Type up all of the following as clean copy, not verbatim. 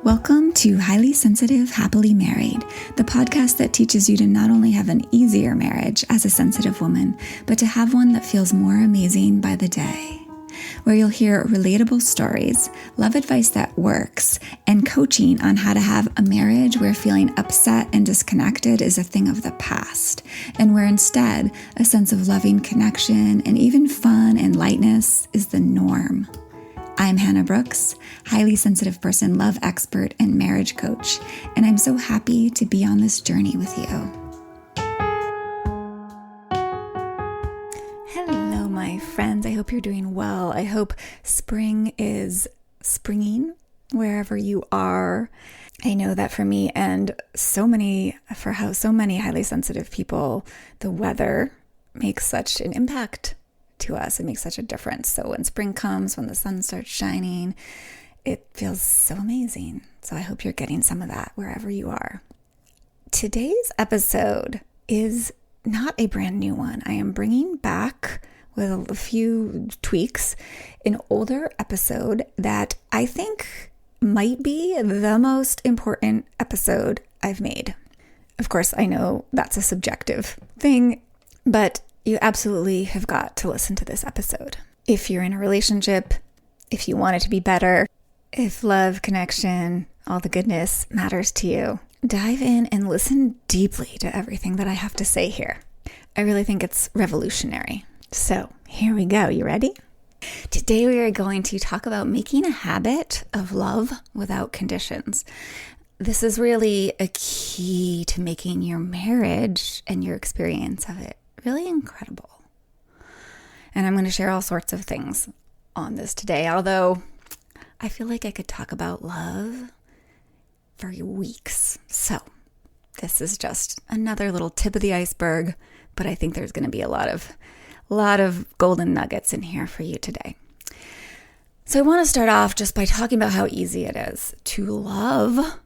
Welcome to Highly Sensitive, Happily Married, the podcast that teaches you to not only have an easier marriage as a sensitive woman, but to have one that feels more amazing by the day. Where you'll hear relatable stories, love advice that works, and coaching on how to have a marriage where feeling upset and disconnected is a thing of the past, and where instead a sense of loving connection and even fun and lightness is the norm. I'm Hannah Brooks, highly sensitive person, love expert, and marriage coach, and I'm so happy to be on this journey with you. Hello, my friends. I hope you're doing well. I hope spring is springing wherever you are. I know that for me and so many highly sensitive people, the weather makes such an impact to us. It makes such a difference. So when spring comes, when the sun starts shining, it feels so amazing. So I hope you're getting some of that wherever you are. Today's episode is not a brand new one. I am bringing back, with a few tweaks, an older episode that I think might be the most important episode I've made. Of course, I know that's a subjective thing, but you absolutely have got to listen to this episode. If you're in a relationship, if you want it to be better, if love, connection, all the goodness matters to you, dive in and listen deeply to everything that I have to say here. I really think it's revolutionary. So here we go. You ready? Today we are going to talk about making a habit of love without conditions. This is really a key to making your marriage and your experience of it really incredible. And I'm going to share all sorts of things on this today, although I feel like I could talk about love for weeks. So this is just another little tip of the iceberg, but I think there's going to be a lot of golden nuggets in here for you today. So I want to start off just by talking about how easy it is to love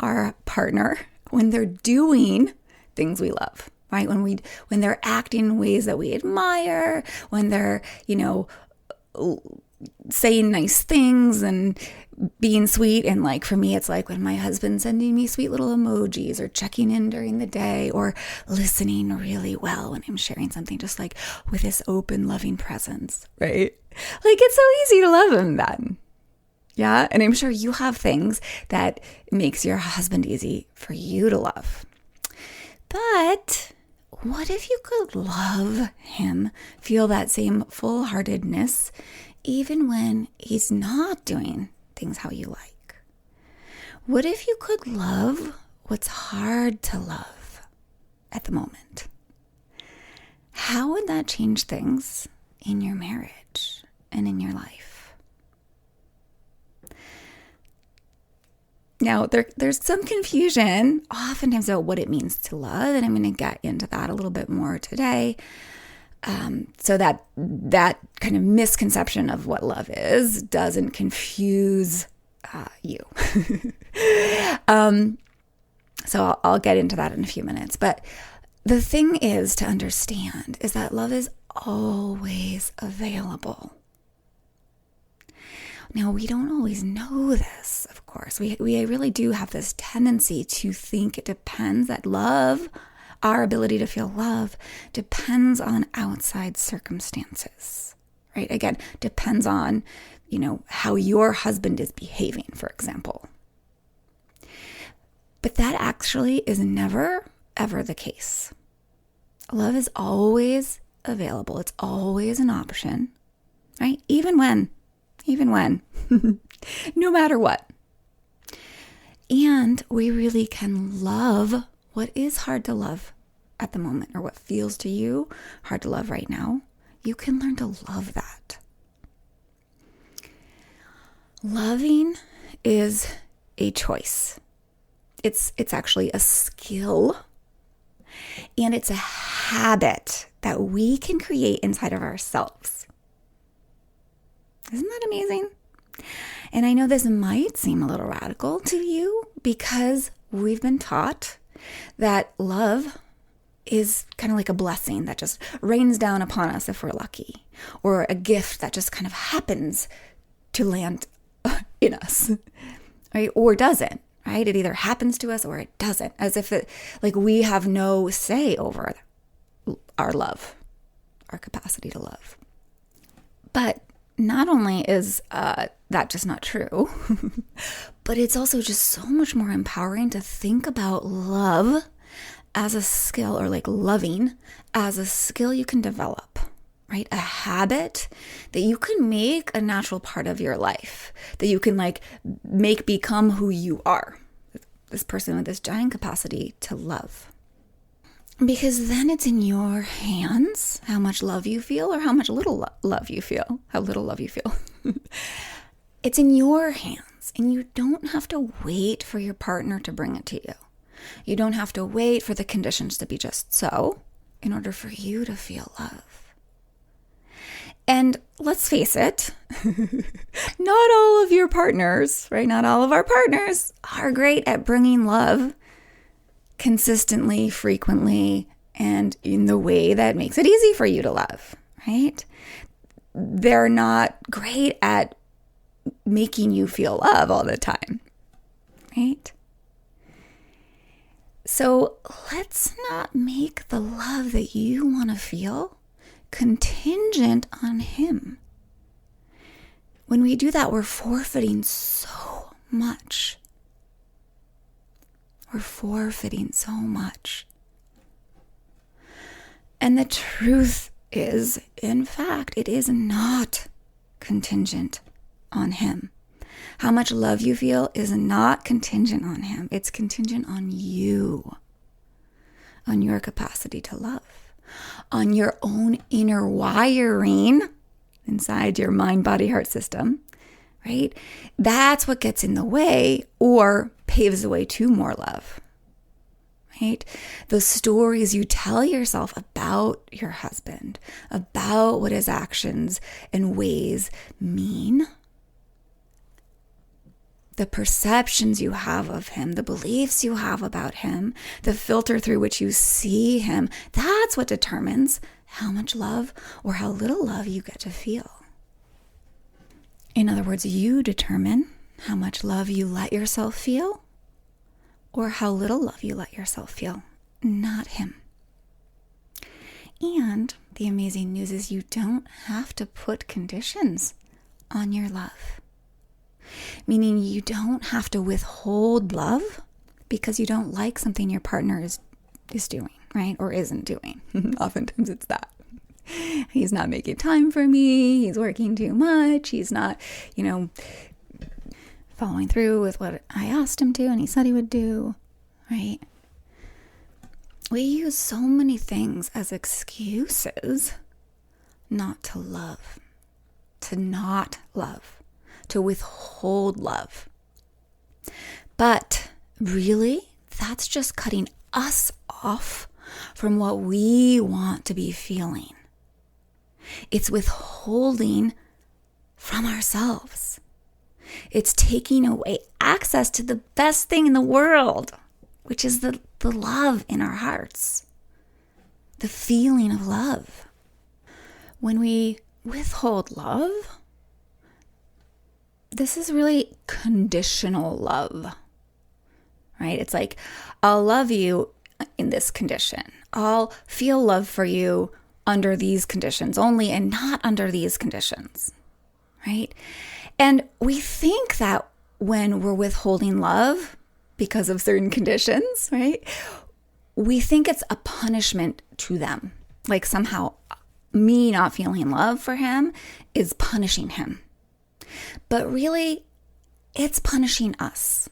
our partner when they're doing things we love. Right? When they're acting in ways that we admire, when they're, saying nice things and being sweet. And like, for me, it's like when my husband's sending me sweet little emojis or checking in during the day or listening really well when I'm sharing something, just like with this open, loving presence, right? Like, it's so easy to love him then. Yeah. And I'm sure you have things that makes your husband easy for you to love. But what if you could love him, feel that same full-heartedness, even when he's not doing things how you like? What if you could love what's hard to love at the moment? How would that change things in your marriage and in your life? Now, there's some confusion oftentimes about what it means to love, and I'm going to get into that a little bit more today. So that kind of misconception of what love is doesn't confuse you. So I'll get into that in a few minutes. But the thing is to understand is that love is always available. Now, we don't always know this, of course. We really do have this tendency to think it depends, that love, our ability to feel love, depends on outside circumstances, right? Again, depends on, how your husband is behaving, for example. But that actually is never, ever the case. Love is always available. It's always an option, right? Even when, no matter what. And we really can love what is hard to love at the moment, or what feels to you hard to love right now. You can learn to love that. Loving is a choice. It's actually a skill, and it's a habit that we can create inside of ourselves. Isn't that amazing? And I know this might seem a little radical to you because we've been taught that love is kind of like a blessing that just rains down upon us if we're lucky, or a gift that just kind of happens to land in us. right? Or doesn't, right? It either happens to us or it doesn't, as if it, like, we have no say over our love, our capacity to love. But not only is that just not true, but it's also just so much more empowering to think about love as a skill, or like loving as a skill you can develop, right? A habit that you can make a natural part of your life, that you can like make become who you are, this person with this giant capacity to love. Because then it's in your hands how much love you feel, or how much little love you feel, how little love you feel. It's in your hands, and you don't have to wait for your partner to bring it to you. You don't have to wait for the conditions to be just so in order for you to feel love. And let's face it, not all of your partners, right? Not all of our partners are great at bringing love consistently, frequently, and in the way that makes it easy for you to love, right? They're not great at making you feel love all the time, right? So let's not make the love that you want to feel contingent on him. When we do that, we're forfeiting so much. We're forfeiting so much. And the truth is, in fact, it is not contingent on him. How much love you feel is not contingent on him. It's contingent on you, on your capacity to love, on your own inner wiring inside your mind, body, heart system, right? That's what gets in the way or paves the way to more love, right? The stories you tell yourself about your husband, about what his actions and ways mean, the perceptions you have of him, the beliefs you have about him, the filter through which you see him, that's what determines how much love or how little love you get to feel. In other words, you determine how much love you let yourself feel or how little love you let yourself feel, not him. And the amazing news is you don't have to put conditions on your love. Meaning you don't have to withhold love because you don't like something your partner is doing, right? Or isn't doing. Oftentimes it's that. He's not making time for me. He's working too much. He's not, following through with what I asked him to and he said he would do, right? We use so many things as excuses not to love, to not love, to withhold love. But really, that's just cutting us off from what we want to be feeling. It's withholding from ourselves. It's taking away access to the best thing in the world, which is the love in our hearts, the feeling of love. When we withhold love, this is really conditional love, right? It's like, I'll love you in this condition. I'll feel love for you under these conditions only and not under these conditions, right? And we think that when we're withholding love because of certain conditions, right? We think it's a punishment to them. Like somehow me not feeling love for him is punishing him. But really, it's punishing us.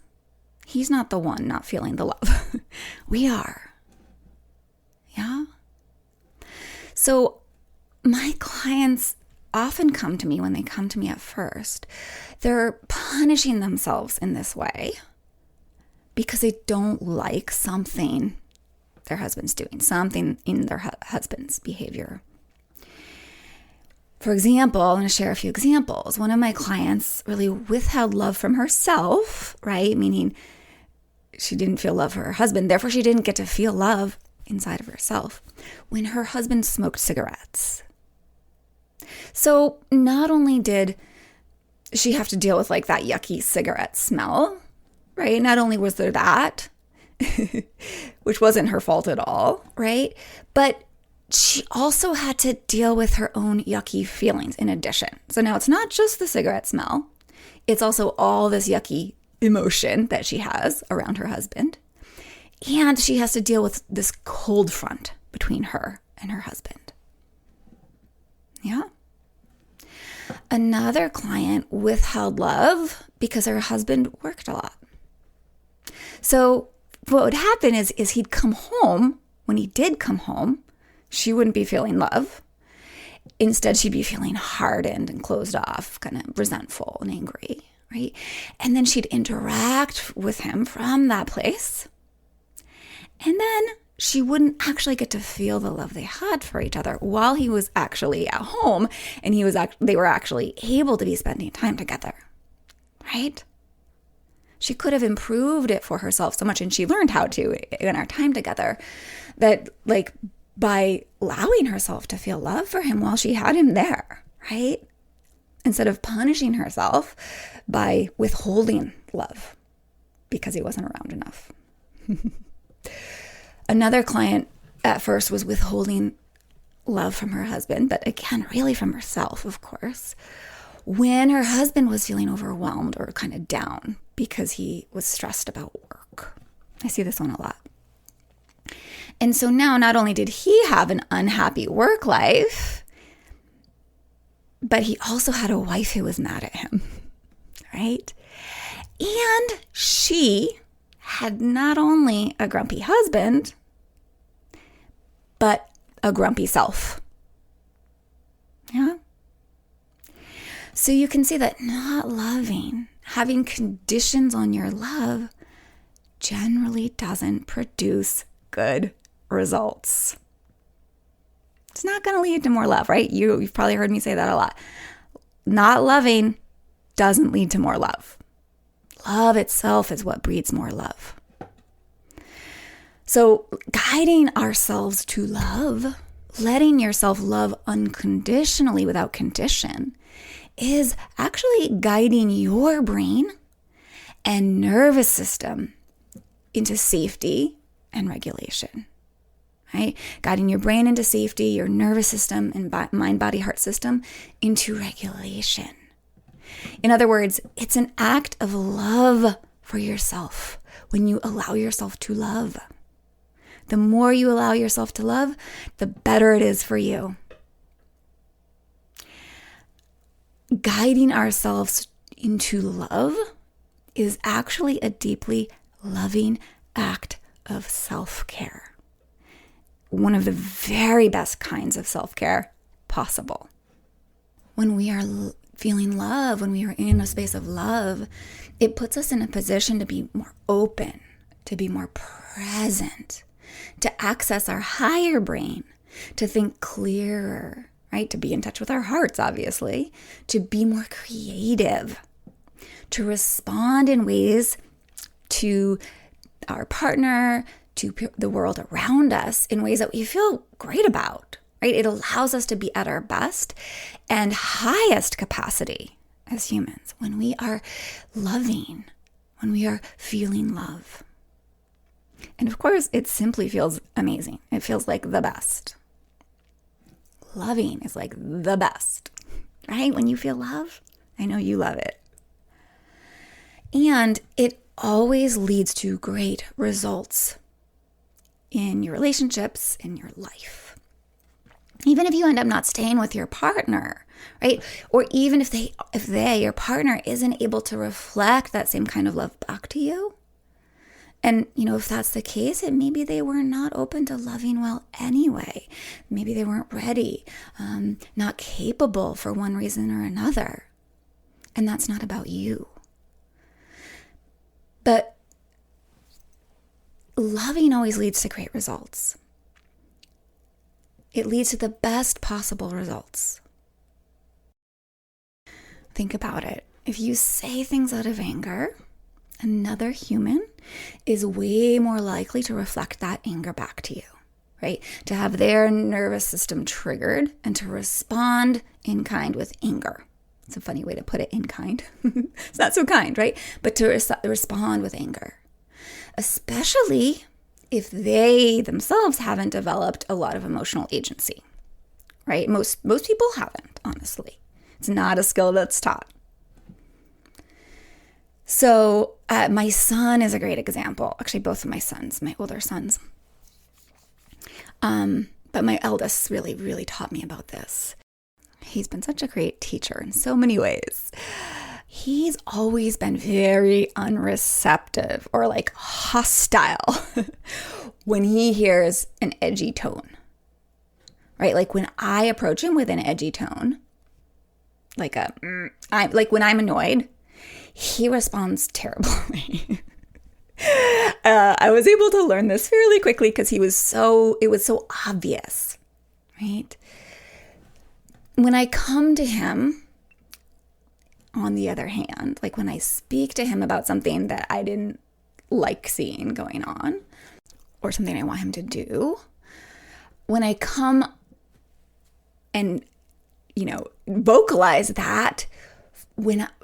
He's not the one not feeling the love. We are. Yeah? So my clients often come to me when they come to me at first. They're punishing themselves in this way because they don't like something their husband's doing, something in their husband's behavior. For example, I'm going to share a few examples. One of my clients really withheld love from herself, right? Meaning she didn't feel love for her husband. Therefore, she didn't get to feel love inside of herself when her husband smoked cigarettes. So not only did she have to deal with like that yucky cigarette smell, right? Not only was there that, which wasn't her fault at all, right? But she also had to deal with her own yucky feelings in addition. So now it's not just the cigarette smell. It's also all this yucky emotion that she has around her husband. And she has to deal with this cold front between her and her husband. Yeah. Another client withheld love because her husband worked a lot. So what would happen is he'd come home. When he did come home, she wouldn't be feeling love. Instead, she'd be feeling hardened and closed off, kind of resentful and angry, right? And then she'd interact with him from that place. And then she wouldn't actually get to feel the love they had for each other while he was actually at home and they were actually able to be spending time together, right? She could have improved it for herself so much, and she learned how to in our time together, that like by allowing herself to feel love for him while she had him there, right? Instead of punishing herself by withholding love because he wasn't around enough. Another client at first was withholding love from her husband, but again, really from herself, of course, when her husband was feeling overwhelmed or kind of down because he was stressed about work. I see this one a lot. And so now not only did he have an unhappy work life, but he also had a wife who was mad at him, right? And she had not only a grumpy husband, but a grumpy self. Yeah? So you can see that not loving, having conditions on your love, generally doesn't produce good results. It's not going to lead to more love, right? You've probably heard me say that a lot. Not loving doesn't lead to more love. Love itself is what breeds more love. So guiding ourselves to love, letting yourself love unconditionally without condition, is actually guiding your brain and nervous system into safety and regulation, right? Guiding your brain into safety, your nervous system and mind, body, heart system into regulation. In other words, it's an act of love for yourself when you allow yourself to love. The more you allow yourself to love, the better it is for you. Guiding ourselves into love is actually a deeply loving act of self-care. One of the very best kinds of self-care possible. When we are feeling love, when we are in a space of love, it puts us in a position to be more open, to be more present, to access our higher brain, to think clearer, right? To be in touch with our hearts, obviously, to be more creative, to respond in ways to our partner, to the world around us in ways that we feel great about, right? It allows us to be at our best and highest capacity as humans when we are loving, when we are feeling love. And of course, it simply feels amazing. It feels like the best. Loving is like the best, right? When you feel love, I know you love it. And it always leads to great results in your relationships, in your life. Even if you end up not staying with your partner, right? Or even if your partner isn't able to reflect that same kind of love back to you. And, if that's the case, maybe they were not open to loving well anyway. Maybe they weren't ready, not capable for one reason or another. And that's not about you. But loving always leads to great results. It leads to the best possible results. Think about it. If you say things out of anger, another human is way more likely to reflect that anger back to you, right? To have their nervous system triggered and to respond in kind with anger. It's a funny way to put it, in kind. It's not so kind, right? But to respond with anger, especially if they themselves haven't developed a lot of emotional agency, right? Most people haven't, honestly. It's not a skill that's taught. So my son is a great example. Actually, both of my sons, my older sons. But my eldest really, really taught me about this. He's been such a great teacher in so many ways. He's always been very unreceptive or like hostile when he hears an edgy tone, right? Like when I approach him with an edgy tone, like when I'm annoyed, he responds terribly. I was able to learn this fairly quickly because it was so obvious, right? When I come to him, on the other hand, like when I speak to him about something that I didn't like seeing going on or something I want him to do, when I come and, vocalize that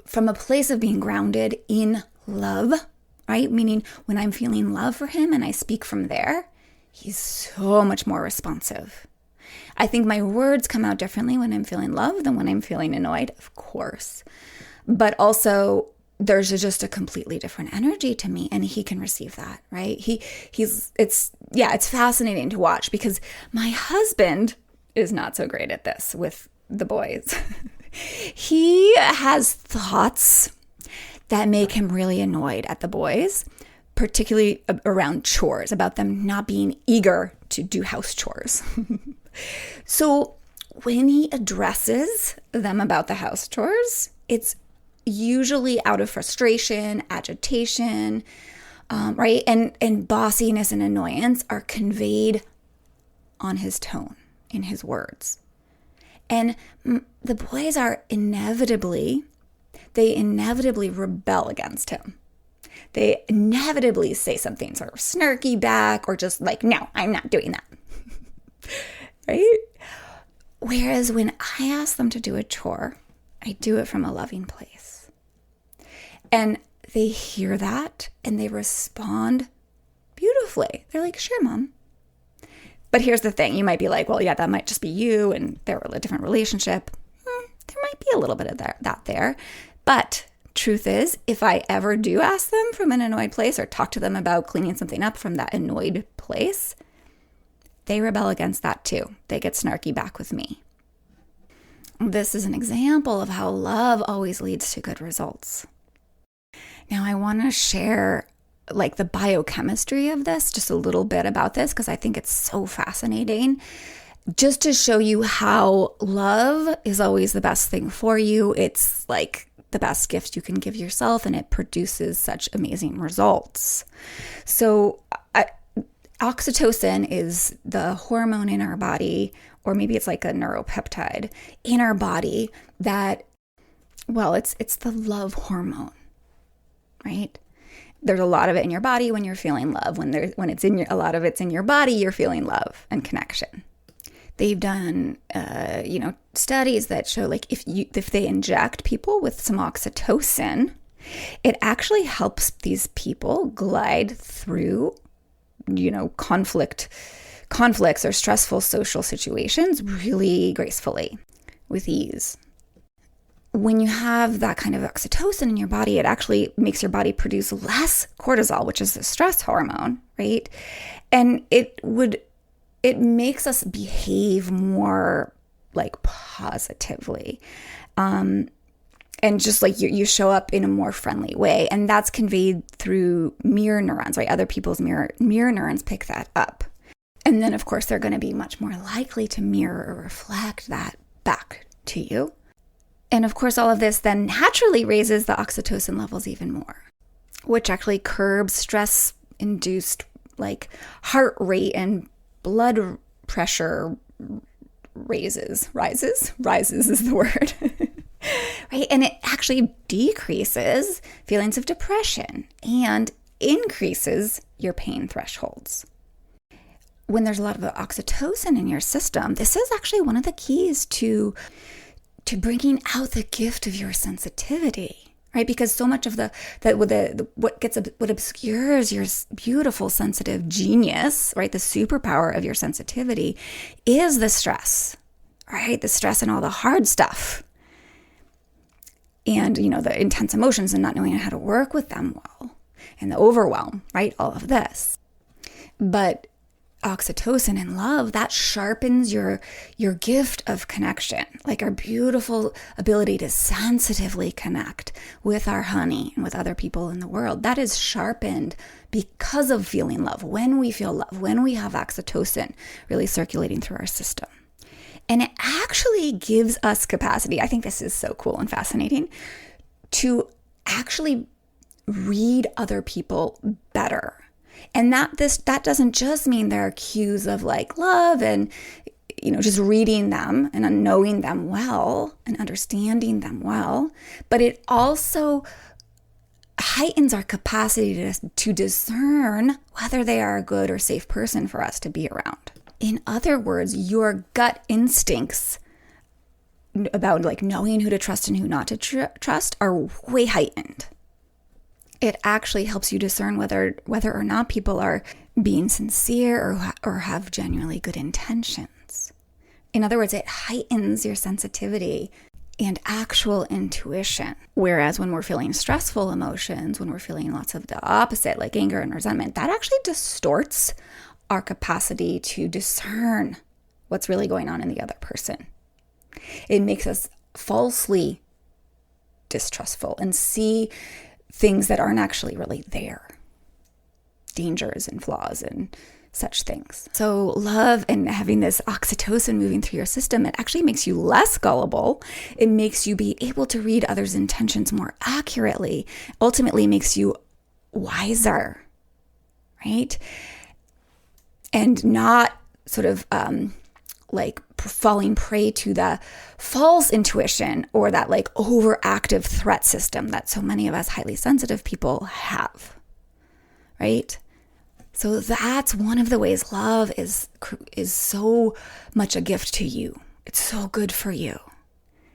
from a place of being grounded in love, right? Meaning when I'm feeling love for him and I speak from there, he's so much more responsive. I think my words come out differently when I'm feeling love than when I'm feeling annoyed, of course. But also there's just a completely different energy to me, and he can receive that, right? It's fascinating to watch because my husband is not so great at this with the boys. He has thoughts that make him really annoyed at the boys, particularly around chores, about them not being eager to do house chores. So when he addresses them about the house chores, it's usually out of frustration, agitation, right? And bossiness and annoyance are conveyed on his tone, in his words. And the boys are inevitably rebel against him. They inevitably say something sort of snarky back or just like, no, I'm not doing that. Right? Whereas when I ask them to do a chore, I do it from a loving place. And they hear that and they respond beautifully. They're like, sure, Mom. But here's the thing. You might be like, well, yeah, that might just be you and they're a different relationship. There might be a little bit of that there. But truth is, if I ever do ask them from an annoyed place or talk to them about cleaning something up from that annoyed place, they rebel against that too. They get snarky back with me. This is an example of how love always leads to good results. Now, I want to share like the biochemistry of this, just a little bit about this, because I think it's so fascinating. Just to show you how love is always the best thing for you. It's like the best gift you can give yourself, and it produces such amazing results. So oxytocin is the hormone in our body, or maybe it's like a neuropeptide in our body that, well, it's the love hormone, right? There's a lot of it in your body when you're feeling love. When it's in a lot of it's in your body, you're feeling love and connection. They've done, studies that show like if they inject people with some oxytocin, it actually helps these people glide through, conflicts or stressful social situations really gracefully, with ease. When you have that kind of oxytocin in your body, it actually makes your body produce less cortisol, which is the stress hormone, right? And it makes us behave more like positively. And just like you show up in a more friendly way. And that's conveyed through mirror neurons, right? Other people's mirror neurons pick that up. And then, of course, they're going to be much more likely to mirror or reflect that back to you. And of course, all of this then naturally raises the oxytocin levels even more, which actually curbs stress-induced like heart rate and blood pressure rises is the word, right? And it actually decreases feelings of depression and increases your pain thresholds. When there's a lot of oxytocin in your system, this is actually one of the keys to to bringing out the gift of your sensitivity, right? Because so much of what obscures your beautiful sensitive genius, right? The superpower of your sensitivity is the stress, right? The stress and all the hard stuff. And, the intense emotions and not knowing how to work with them well, and the overwhelm, right? All of this. But oxytocin and love, that sharpens your gift of connection, like our beautiful ability to sensitively connect with our honey and with other people in the world. That is sharpened because of feeling love. When we feel love, when we have oxytocin really circulating through our system. And it actually gives us capacity. I think this is so cool and fascinating to actually read other people better. And that doesn't just mean there are cues of like love and, just reading them and knowing them well and understanding them well, but it also heightens our capacity to discern whether they are a good or safe person for us to be around. In other words, your gut instincts about like knowing who to trust and who not to trust are way heightened. It actually helps you discern whether or not people are being sincere or have genuinely good intentions. In other words, it heightens your sensitivity and actual intuition. Whereas when we're feeling stressful emotions, when we're feeling lots of the opposite, like anger and resentment, that actually distorts our capacity to discern what's really going on in the other person. It makes us falsely distrustful and see things that aren't actually really there. Dangers and flaws and such things. So love and having this oxytocin moving through your system, it actually makes you less gullible. It makes you be able to read others' intentions more accurately. Ultimately makes you wiser, right? And not sort of like falling prey to the false intuition or that like overactive threat system that so many of us highly sensitive people have, right? So that's one of the ways love is so much a gift to you. It's so good for you.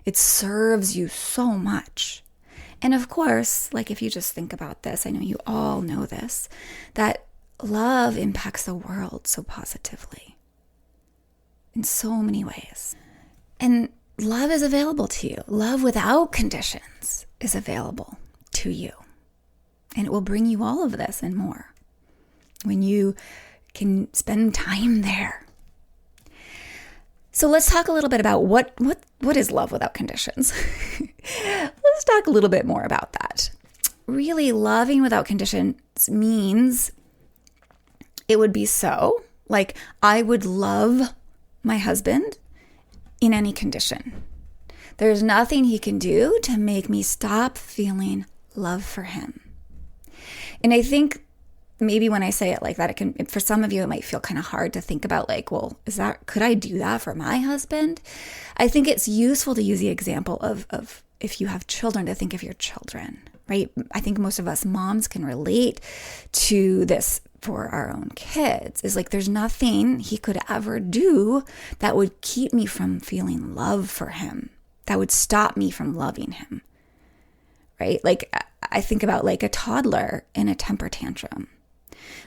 It serves you so much. And of course, like if you just think about this, I know you all know this, that love impacts the world so positively in so many ways. And love is available to you. Love without conditions is available to you. And it will bring you all of this and more when you can spend time there. So let's talk a little bit about what is love without conditions. Let's talk a little bit more about that. Really, loving without conditions means it would be so, like I would love my husband in any condition. There's nothing he can do to make me stop feeling love for him. And I think maybe when I say it like that, it can, for some of you, it might feel kind of hard to think about like, well, could I do that for my husband? I think it's useful to use the example of if you have children, to think of your children, right? I think most of us moms can relate to this for our own kids. Is like, there's nothing he could ever do that would keep me from feeling love for him, that would stop me from loving him, right? Like I think about like a toddler in a temper tantrum.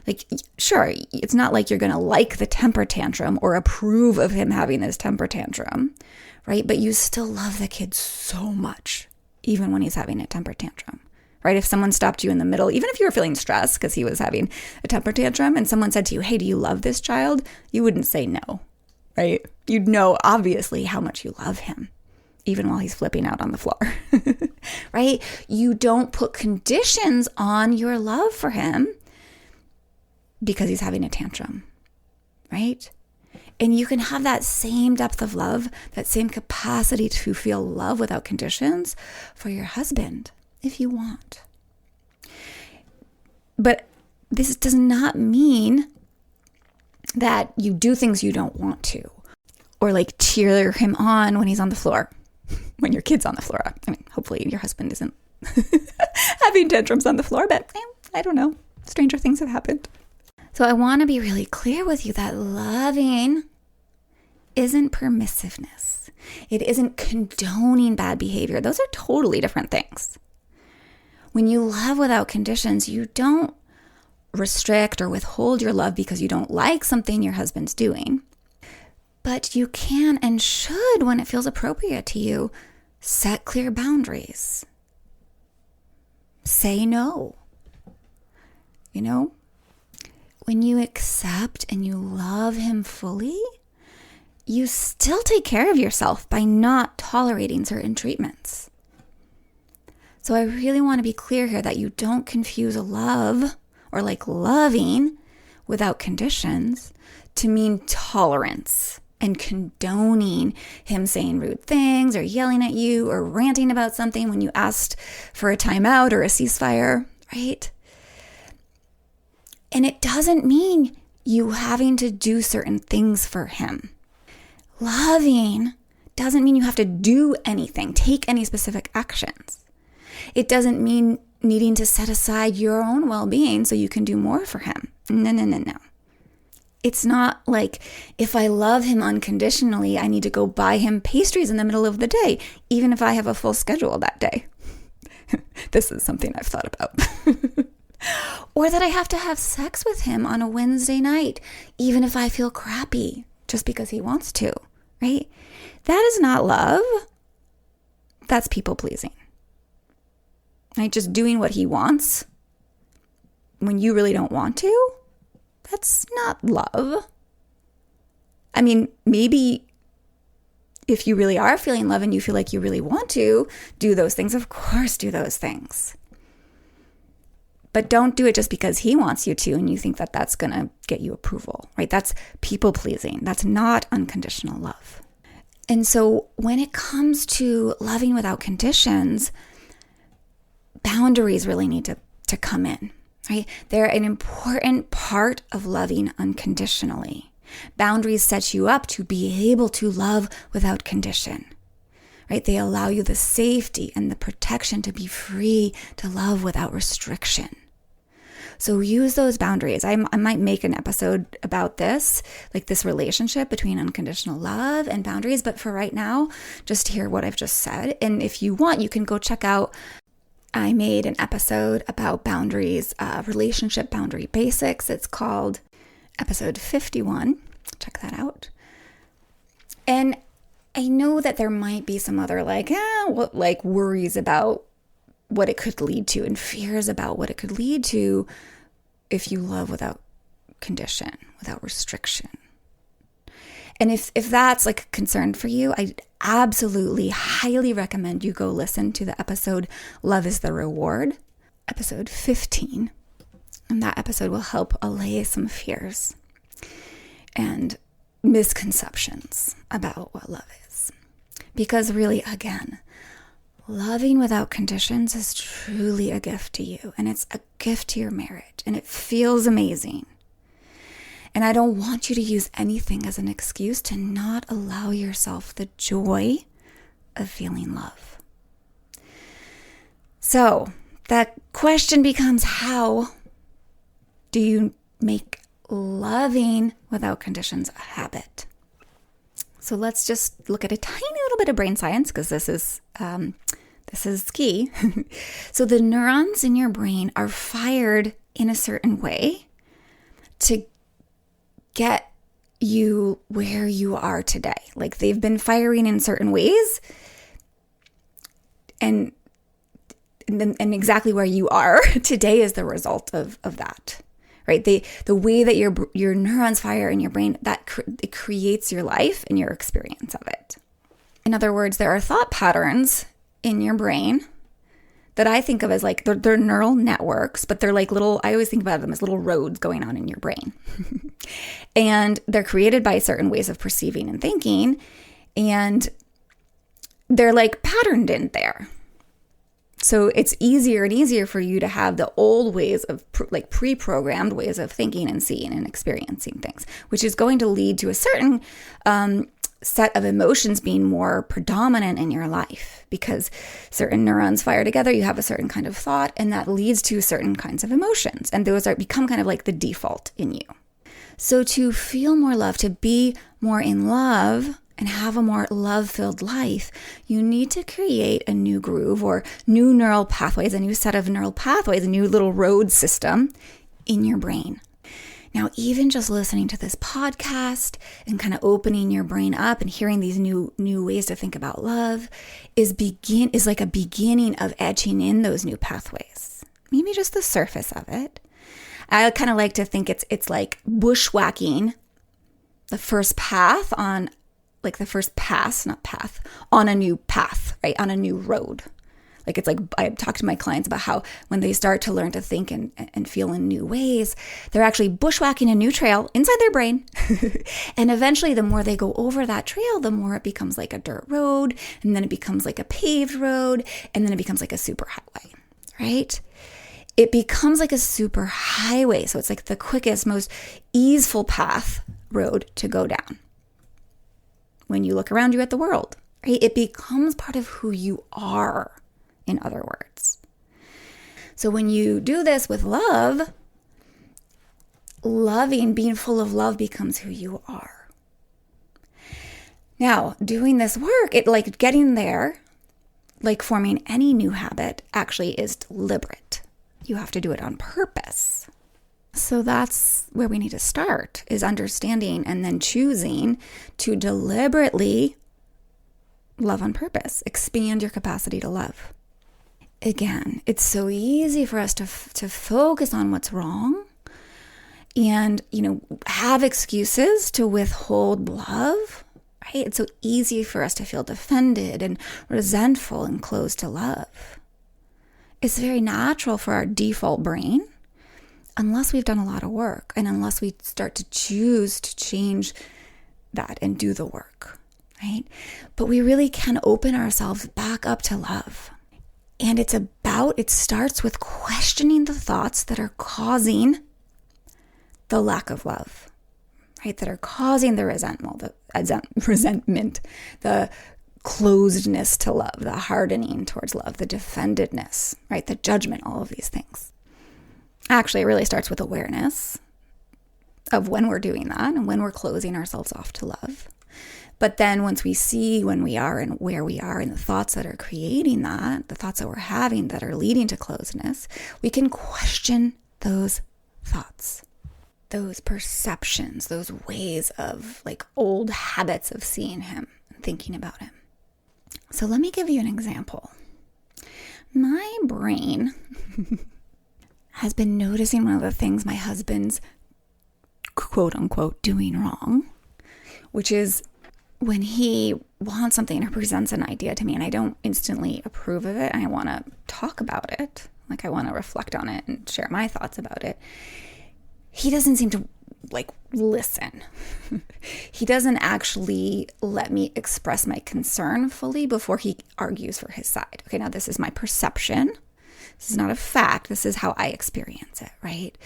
Like, sure, it's not like you're going to like the temper tantrum or approve of him having this temper tantrum, right? But you still love the kid so much, even when he's having a temper tantrum, right? If someone stopped you in the middle, even if you were feeling stressed because he was having a temper tantrum and someone said to you, hey, do you love this child? You wouldn't say no, right? You'd know obviously how much you love him, even while he's flipping out on the floor, right? You don't put conditions on your love for him because he's having a tantrum, right? And you can have that same depth of love, that same capacity to feel love without conditions for your husband if you want. But this does not mean that you do things you don't want to, or like cheer him on when he's on the floor, when your kid's on the floor. I mean, hopefully your husband isn't having tantrums on the floor, but I don't know. Stranger things have happened. So I want to be really clear with you that loving isn't permissiveness. boundaries. It isn't condoning bad behavior. Those are totally different things. When you love without conditions, you don't restrict or withhold your love because you don't like something your husband's doing. But you can and should, when it feels appropriate to you, set clear boundaries. Say no. You know, when you accept and you love him fully, you still take care of yourself by not tolerating certain treatments. So I really want to be clear here that you don't confuse a love or like loving without conditions to mean tolerance and condoning him saying rude things or yelling at you or ranting about something when you asked for a timeout or a ceasefire, right? And it doesn't mean you having to do certain things for him. Loving doesn't mean you have to do anything, take any specific actions. It doesn't mean needing to set aside your own well-being so you can do more for him. No. It's not like if I love him unconditionally, I need to go buy him pastries in the middle of the day, even if I have a full schedule that day. This is something I've thought about. Or that I have to have sex with him on a Wednesday night, even if I feel crappy, just because he wants to, right? That is not love. That's people pleasing. Right? Just doing what he wants when you really don't want to. That's not love. I mean, maybe if you really are feeling love and you feel like you really want to do those things, of course do those things. But don't do it just because he wants you to and you think that that's going to get you approval, right? That's people pleasing. That's not unconditional love. And so when it comes to loving without conditions, boundaries really need to come in, right? They're an important part of loving unconditionally. Boundaries set you up to be able to love without condition, right? They allow you the safety and the protection to be free to love without restriction. So use those boundaries. I might make an episode about this, like this relationship between unconditional love and boundaries. But for right now, just hear what I've just said. And if you want, you can go check out, I made an episode about boundaries, relationship boundary basics. It's called episode 51. Check that out. And I know that there might be some other worries about what it could lead to and fears about what it could lead to if you love without condition, without restriction. And if that's like a concern for you, I absolutely highly recommend you go listen to the episode Love is the Reward, episode 15. And that episode will help allay some fears and misconceptions about what love is. Because really, again, loving without conditions is truly a gift to you, and it's a gift to your marriage, and it feels amazing. And I don't want you to use anything as an excuse to not allow yourself the joy of feeling love. So that question becomes, how do you make loving without conditions a habit? So let's just look at a tiny little bit of brain science, because this is key. So the neurons in your brain are fired in a certain way to get you where you are today. Like they've been firing in certain ways, and exactly where you are today is the result of that. Right? The way that your neurons fire in your brain, it creates your life and your experience of it. In other words, there are thought patterns in your brain that I think of as like, they're neural networks, but they're like I always think about them as little roads going on in your brain. And they're created by certain ways of perceiving and thinking, and they're like patterned in there. So it's easier and easier for you to have the old ways of pre-programmed ways of thinking and seeing and experiencing things, which is going to lead to a certain set of emotions being more predominant in your life, because certain neurons fire together, you have a certain kind of thought, and that leads to certain kinds of emotions. And those become kind of like the default in you. So to feel more love, to be more in love, and have a more love-filled life, you need to create a new groove or new neural pathways, a new set of neural pathways, a new little road system in your brain. Now, even just listening to this podcast and kind of opening your brain up and hearing these new ways to think about love is like a beginning of etching in those new pathways. Maybe just the surface of it. I kind of like to think it's like bushwhacking the first path on, like the first pass, not path, on a new path, right? On a new road. Like it's like I talk to my clients about how when they start to learn to think and feel in new ways, they're actually bushwhacking a new trail inside their brain. And eventually the more they go over that trail, the more it becomes like a dirt road, and then it becomes like a paved road, and then it becomes like a super highway, right? It becomes like a super highway. So it's like the quickest, most easeful path road to go down. When you look around you at the world, right? It becomes part of who you are, in other words. So when you do this with love, loving, being full of love becomes who you are. Now, doing this work, it like getting there, like forming any new habit, actually is deliberate. You have to do it on purpose. So that's where we need to start, is understanding and then choosing to deliberately love on purpose. Expand your capacity to love. Again, it's so easy for us to focus on what's wrong and, have excuses to withhold love, right? It's so easy for us to feel defended and resentful and closed to love. It's very natural for our default brain, unless we've done a lot of work and unless we start to choose to change that and do the work, right? But we really can open ourselves back up to love. And it starts with questioning the thoughts that are causing the lack of love, right? That are causing the resentment, the closedness to love, the hardening towards love, the defendedness, right? The judgment, all of these things. Actually, it really starts with awareness of when we're doing that and when we're closing ourselves off to love. But then once we see when we are and where we are and the thoughts that are creating that, the thoughts that we're having that are leading to closeness, we can question those thoughts, those perceptions, those ways of like old habits of seeing him and thinking about him. So let me give you an example. My brain has been noticing one of the things my husband's quote unquote doing wrong, which is when he wants something or presents an idea to me and I don't instantly approve of it and I want to talk about it, like I want to reflect on it and share my thoughts about it, he doesn't seem to like listen. He doesn't actually let me express my concern fully before he argues for his side. Okay, now this is my perception. This is not a fact. This is how I experience it, right?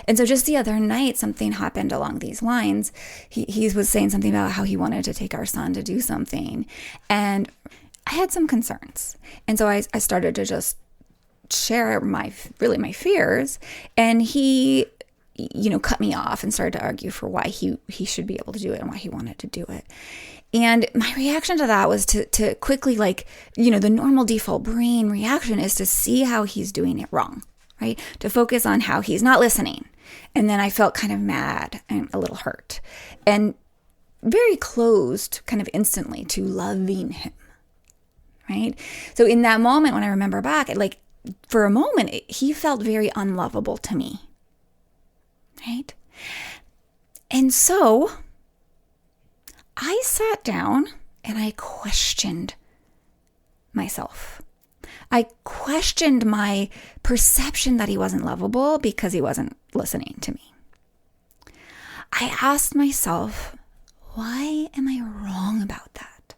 And so just the other night, something happened along these lines. He was saying something about how he wanted to take our son to do something. And I had some concerns. And so I started to just share my fears. And he, cut me off and started to argue for why he should be able to do it and why he wanted to do it. And my reaction to that was to quickly, the normal default brain reaction is to see how he's doing it wrong, right? To focus on how he's not listening. And then I felt kind of mad and a little hurt and very closed kind of instantly to loving him, right? So in that moment, when I remember back, for a moment, he felt very unlovable to me, right? And so I sat down and I questioned myself. I questioned my perception that he wasn't lovable because he wasn't listening to me. I asked myself, why am I wrong about that?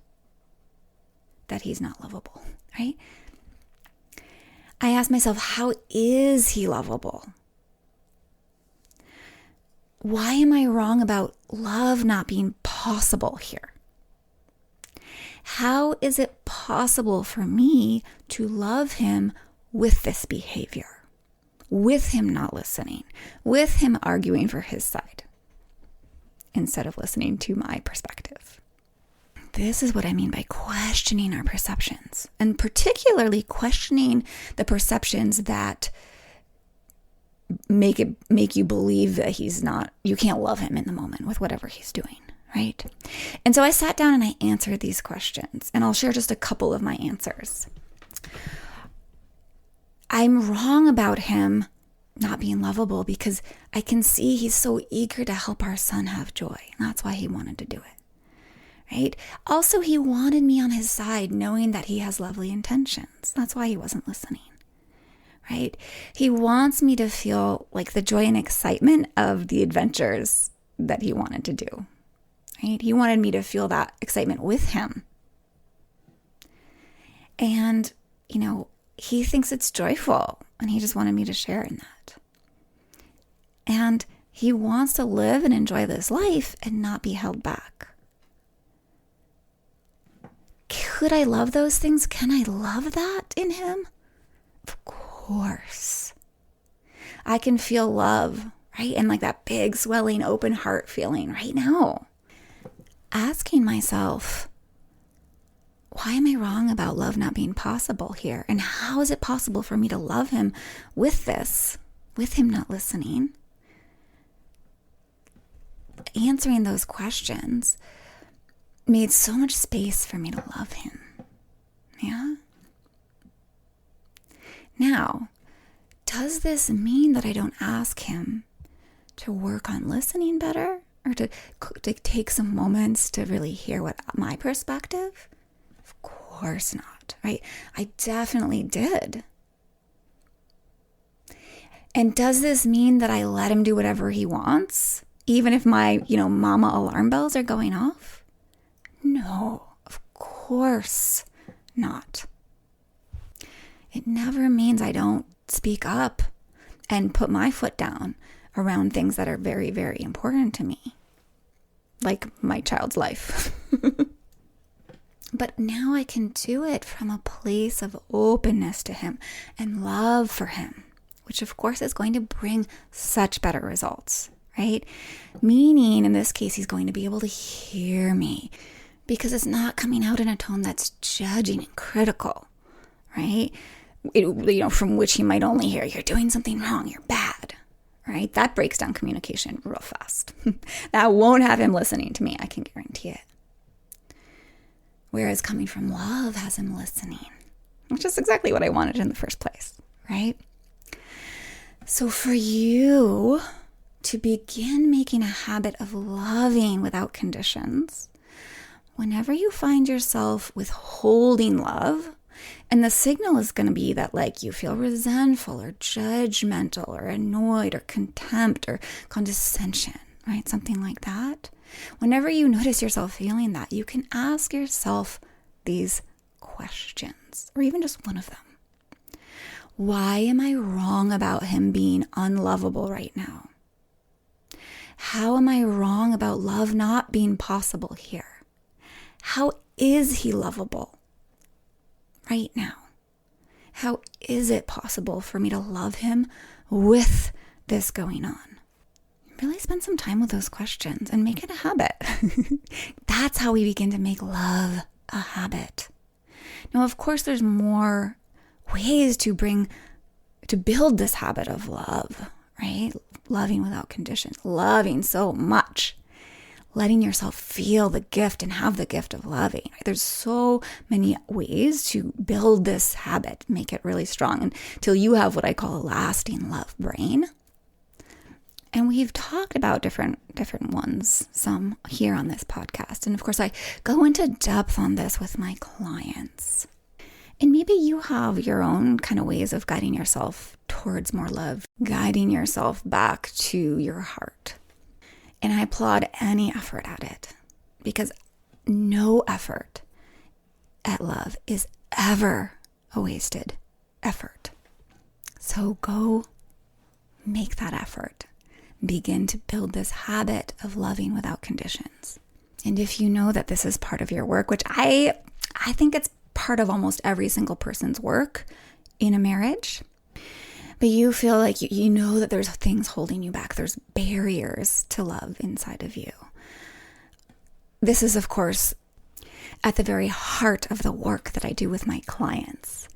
That he's not lovable, right? I asked myself, how is he lovable? Why am I wrong about love not being possible here? How is it possible for me to love him with this behavior, with him not listening, with him arguing for his side, instead of listening to my perspective? this is what I mean by questioning our perceptions, and particularly questioning the perceptions that make you believe that you can't love him in the moment with whatever he's doing, right? And so I sat down and I answered these questions, and I'll share just a couple of my answers. I'm wrong about him not being lovable because I can see he's so eager to help our son have joy. And that's why he wanted to do it, right? Also, he wanted me on his side, knowing that he has lovely intentions. That's why he wasn't listening, right? He wants me to feel like the joy and excitement of the adventures that he wanted to do, right? He wanted me to feel that excitement with him. And, he thinks it's joyful, and he just wanted me to share in that. And he wants to live and enjoy this life and not be held back. Could I love those things? Can I love that in him? Of course. I can feel love, right? And like that big, swelling, open heart feeling right now. Asking myself, why am I wrong about love not being possible here? And how is it possible for me to love him with him not listening? Answering those questions made so much space for me to love him. Yeah? Now, does this mean that I don't ask him to work on listening better, or to take some moments to really hear what my perspective? Of course not, right? I definitely did. And does this mean that I let him do whatever he wants, even if my, mama alarm bells are going off? No, of course not. It never means I don't speak up and put my foot down around things that are very, very important to me, like my child's life. But now I can do it from a place of openness to him and love for him, which of course is going to bring such better results, right? Meaning, in this case, he's going to be able to hear me because it's not coming out in a tone that's judging and critical, right? From which he might only hear, you're doing something wrong, you're bad, right? That breaks down communication real fast. That won't have him listening to me, I can guarantee it. Whereas coming from love has him listening, which is exactly what I wanted in the first place, right? So for you to begin making a habit of loving without conditions, whenever you find yourself withholding love, and the signal is going to be that you feel resentful or judgmental or annoyed or contempt or condescension, right? Something like that. Whenever you notice yourself feeling that, you can ask yourself these questions, or even just one of them. Why am I wrong about him being unlovable right now? How am I wrong about love not being possible here? How is he lovable right now? How is it possible for me to love him with this going on? Really spend some time with those questions and make it a habit. That's how we begin to make love a habit. Now, of course, there's more ways to build this habit of love, right? Loving without conditions, loving so much, letting yourself feel the gift and have the gift of loving. Right? There's so many ways to build this habit, make it really strong until you have what I call a lasting love brain. And we've talked about different ones, some here on this podcast. And of course, I go into depth on this with my clients. And maybe you have your own kind of ways of guiding yourself towards more love, guiding yourself back to your heart. And I applaud any effort at it, because no effort at love is ever a wasted effort. So go make that effort. Begin to build this habit of loving without conditions. And if you know that this is part of your work, which I think it's part of almost every single person's work in a marriage, but you feel like you know that there's things holding you back, there's barriers to love inside of you. This is, of course, at the very heart of the work that I do with my clients.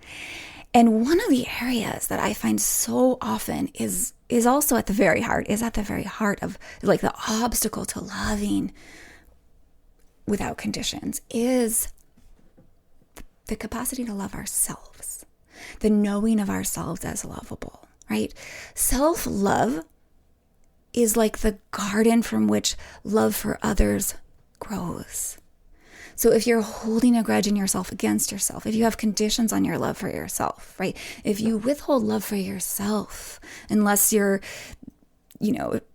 And one of the areas that I find so often is also at the very heart of like the obstacle to loving without conditions is the capacity to love ourselves, the knowing of ourselves as lovable, right? Self-love is like the garden from which love for others grows. So if you're holding a grudge in yourself against yourself, if you have conditions on your love for yourself, right? If you withhold love for yourself, unless you're,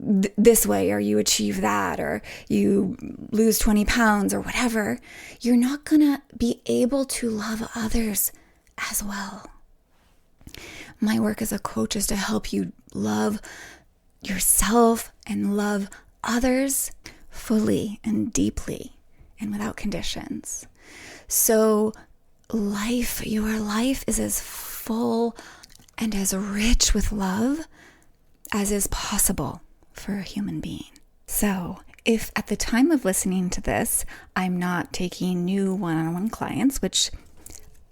this way, or you achieve that, or you lose 20 pounds or whatever, you're not going to be able to love others as well. My work as a coach is to help you love yourself and love others fully and deeply and without conditions. So your life is as full and as rich with love as is possible for a human being. So if at the time of listening to this, I'm not taking new one-on-one clients, which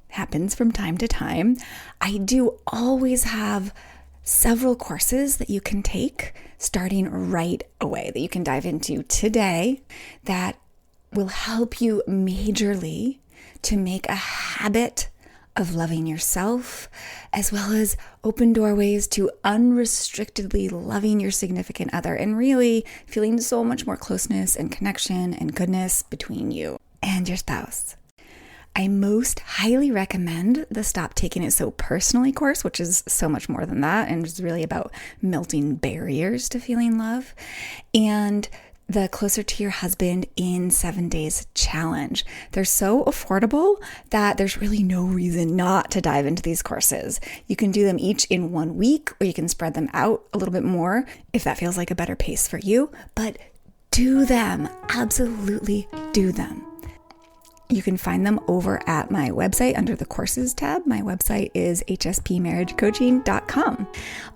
happens from time to time, I do always have several courses that you can take starting right away, that you can dive into today, that will help you majorly to make a habit of loving yourself, as well as open doorways to unrestrictedly loving your significant other and really feeling so much more closeness and connection and goodness between you and your spouse. I most highly recommend the Stop Taking It So Personally course, which is so much more than that and is really about melting barriers to feeling love, and the Closer to Your Husband in 7 Days challenge. They're so affordable that there's really no reason not to dive into these courses. You can do them each in 1 week, or you can spread them out a little bit more if that feels like a better pace for you, but do them. Absolutely do them. You can find them over at my website under the courses tab. My website is hspmarriagecoaching.com.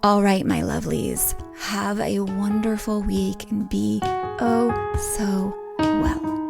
All right, my lovelies, have a wonderful week and be oh so well.